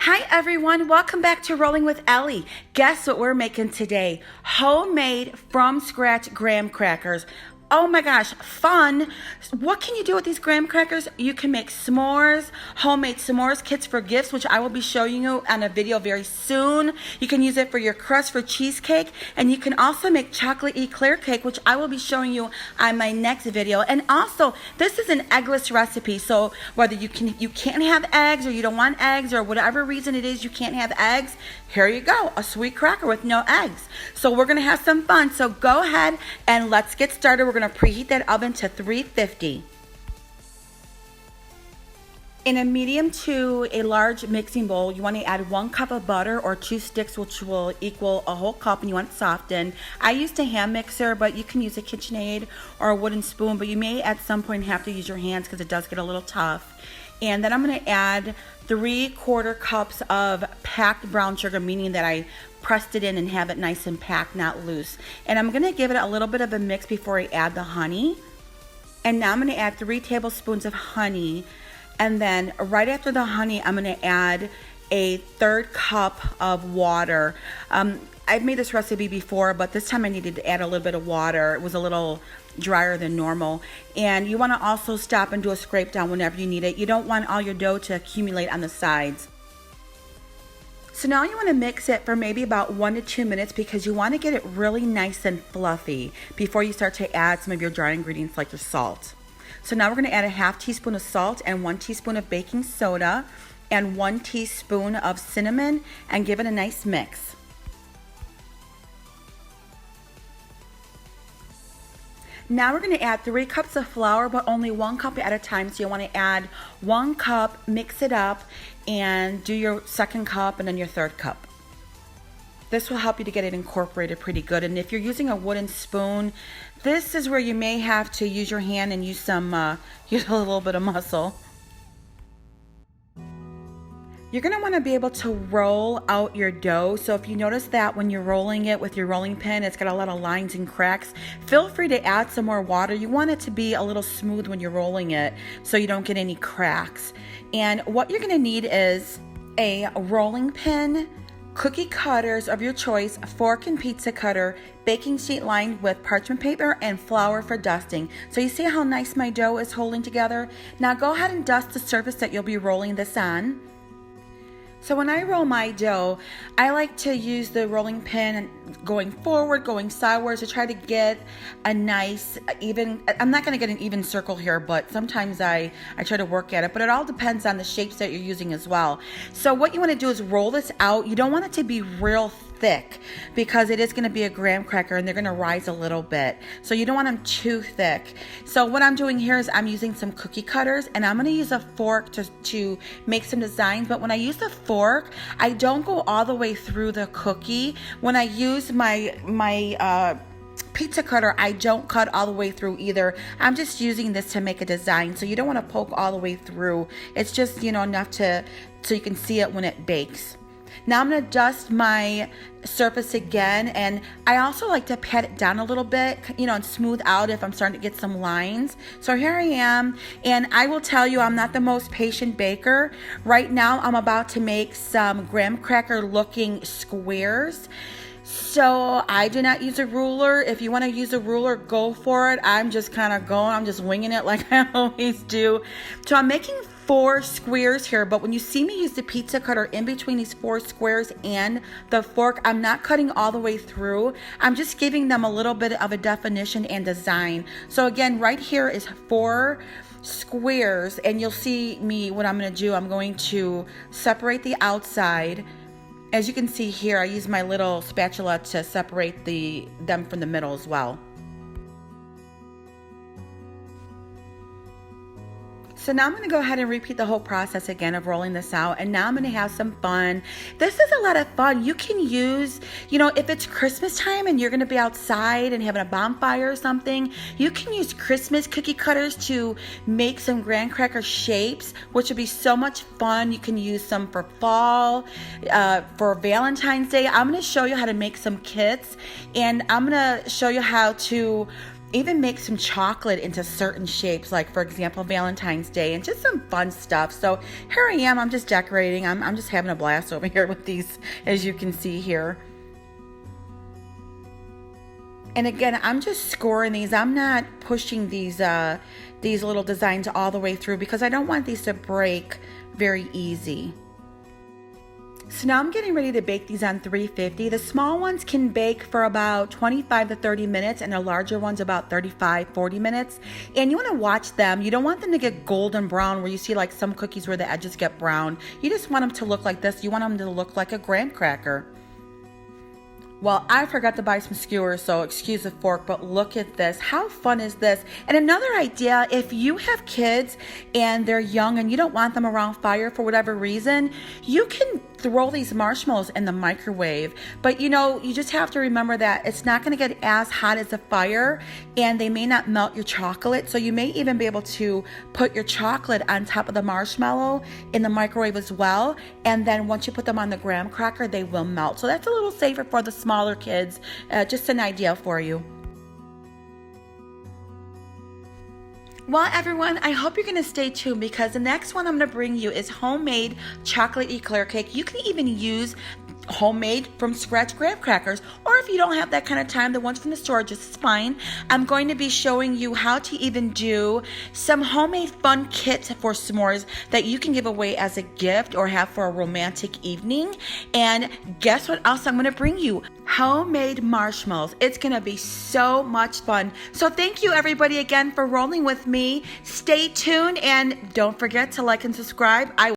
Hi everyone, welcome back to Rolling with Ellie. Guess what we're making today? Homemade from scratch graham crackers. Oh my gosh, fun. What can you do with these graham crackers? You can make s'mores, homemade s'mores kits for gifts, which I will be showing you on a video very soon. You can use it for your crust for cheesecake, and you can also make chocolate eclair cake, which I will be showing you on my next video. And also, this is an eggless recipe, so whether you can't have eggs or you don't want eggs or whatever reason it is you can't have eggs, here you go, a sweet cracker with no eggs. So we're gonna have some fun. So go ahead and let's get started. We're gonna preheat that oven to 350. In a medium to a large mixing bowl, you want to add 1 cup of butter or 2 sticks, which will equal a whole cup, and you want it softened. I used a hand mixer, but you can use a KitchenAid or a wooden spoon, but you may at some point have to use your hands because it does get a little tough. And then I'm going to add 3/4 cups of packed brown sugar, meaning that I pressed it in and have it nice and packed, not loose. And I'm going to give it a little bit of a mix before I add the honey. And now I'm going to add 3 tablespoons of honey. And then right after the honey, I'm going to add a 1/3 cup of water. I've made this recipe before, but this time I needed to add a little bit of water. It was a little drier than normal. And you want to also stop and do a scrape down whenever you need it. You don't want all your dough to accumulate on the sides. So now you want to mix it for maybe about 1 to 2 minutes because you want to get it really nice and fluffy before you start to add some of your dry ingredients like your salt. So now we're going to add a 1/2 teaspoon of salt and 1 teaspoon of baking soda and 1 teaspoon of cinnamon and give it a nice mix. Now we're going to add 3 cups of flour, but only 1 cup at a time. So you want to add 1 cup, mix it up, and do your 2nd cup and then your 3rd cup. This will help you to get it incorporated pretty good. And if you're using a wooden spoon, this is where you may have to use your hand and use use a little bit of muscle. You're going to want to be able to roll out your dough. So if you notice that when you're rolling it with your rolling pin, it's got a lot of lines and cracks, feel free to add some more water. You want it to be a little smooth when you're rolling it so you don't get any cracks. And what you're going to need is a rolling pin, cookie cutters of your choice, fork and pizza cutter, baking sheet lined with parchment paper, and flour for dusting. So you see how nice my dough is holding together? Now go ahead and dust the surface that you'll be rolling this on. So when I roll my dough, I like to use the rolling pin going forward, going sideways to try to get a nice even, I'm not going to get an even circle here, but sometimes I try to work at it, but it all depends on the shapes that you're using as well. So what you want to do is roll this out. You don't want it to be real thick because it is going to be a graham cracker and they're going to rise a little bit. So you don't want them too thick. So what I'm doing here is I'm using some cookie cutters and I'm going to use a fork to make some designs. But when I use the fork, I don't go all the way through the cookie. When I use my pizza cutter, I don't cut all the way through either. I'm just using this to make a design. So you don't want to poke all the way through. It's just, enough so you can see it when it bakes. Now I'm going to dust my surface again, and I also like to pat it down a little bit, and smooth out if I'm starting to get some lines. So here I am, and I will tell you I'm not the most patient baker. Right now I'm about to make some graham cracker looking squares. So I do not use a ruler. If you want to use a ruler, go for it. I'm just I'm just winging it like I always do. So I'm making 4 squares here, but when you see me use the pizza cutter in between these 4 squares and the fork, I'm not cutting all the way through. I'm just giving them a little bit of a definition and design. So again, right here is 4 squares, and you'll see me, what I'm going to do, I'm going to separate the outside. As you can see here, I use my little spatula to separate them from the middle as well. So now I'm going to go ahead and repeat the whole process again of rolling this out, and now I'm going to have some fun. This is a lot of fun. You can use, if it's Christmas time and you're going to be outside and having a bonfire or something, you can use Christmas cookie cutters to make some graham cracker shapes, which would be so much fun. You can use some for fall, for Valentine's Day. I'm going to show you how to make some kits, and I'm going to show you how to even make some chocolate into certain shapes, like for example Valentine's Day, and just some fun stuff. So here I am, I'm just decorating. I'm just having a blast over here with these, as you can see here. And again, I'm just scoring these. I'm not pushing these little designs all the way through because I don't want these to break very easy. So now I'm getting ready to bake these on 350. The small ones can bake for about 25 to 30 minutes and the larger ones about 35, 40 minutes. And you want to watch them. You don't want them to get golden brown where you see like some cookies where the edges get brown. You just want them to look like this. You want them to look like a graham cracker. Well, I forgot to buy some skewers, so excuse the fork, but look at this. How fun is this? And another idea, if you have kids and they're young and you don't want them around fire for whatever reason, you can throw these marshmallows in the microwave. But you know, you just have to remember that it's not going to get as hot as the fire and they may not melt your chocolate. So you may even be able to put your chocolate on top of the marshmallow in the microwave as well. And then once you put them on the graham cracker, they will melt. So that's a little safer for the smaller kids. Just an idea for you. Well, everyone, I hope you're going to stay tuned because the next one I'm going to bring you is homemade chocolate eclair cake. You can even use homemade from scratch graham crackers, or if you don't have that kind of time, the ones from the store just is fine. I'm going to be showing you how to even do some homemade fun kits for s'mores that you can give away as a gift or have for a romantic evening. And guess what else I'm going to bring you? Homemade marshmallows. It's going to be so much fun. So thank you everybody again for rolling with me. Stay tuned and don't forget to like and subscribe.